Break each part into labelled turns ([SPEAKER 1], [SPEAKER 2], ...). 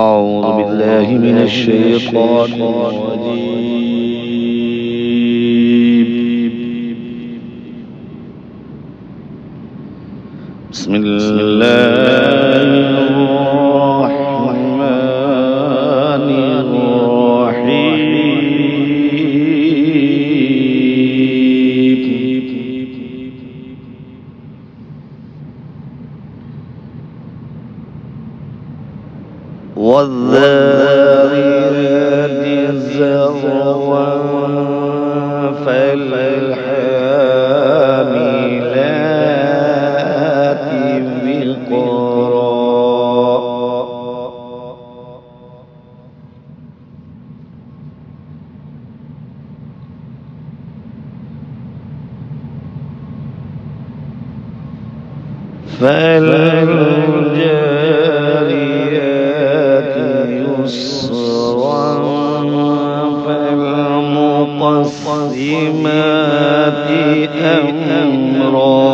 [SPEAKER 1] أعوذ بالله من الشيطان الرجيم. بسم الله الرحمن الرحيم. والذاريات ذروا فالحاملات وقرا فالجاريات يسرا فالمقسمات أمرا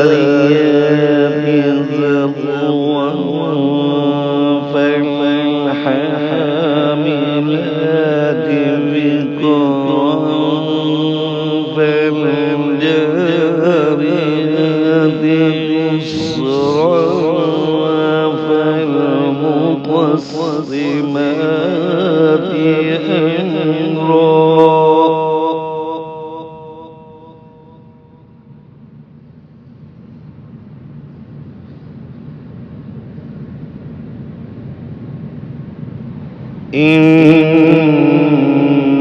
[SPEAKER 1] والذاريات ذروا فالحاملات وقرا فالجاريات يسرا فالمقسمات أمرا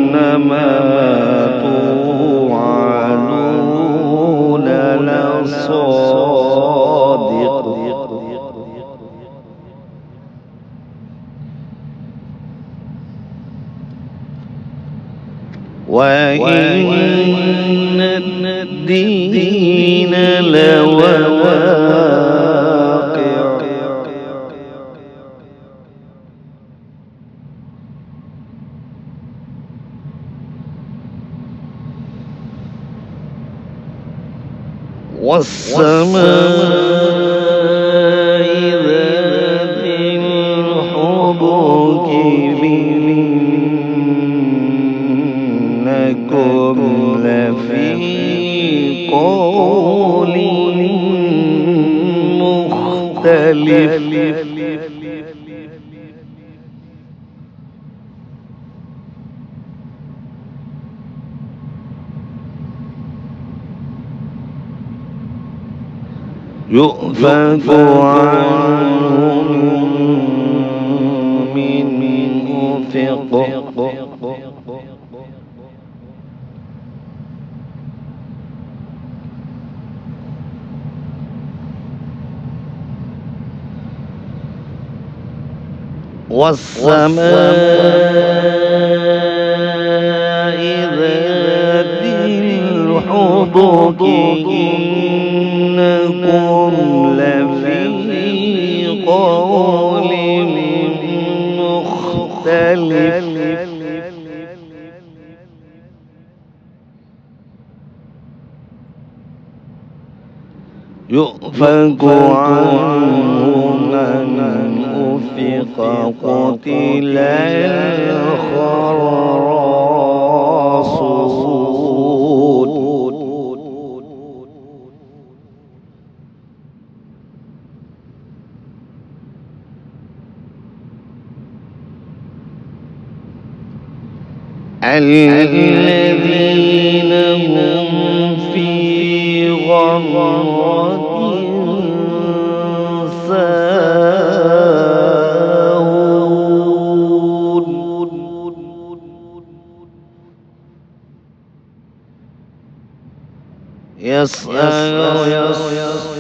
[SPEAKER 1] إنما توعدون لصادق وإن الدين لواقع والسماء ذات الحبك إنكم لفي قول مختلف يؤفك عنه من أفق والسماء ذات الحبك إنكم لفي قول مختلف يؤفك عنه من أفق قتل الخراصون الذين هم في غمرة ساهون يسأل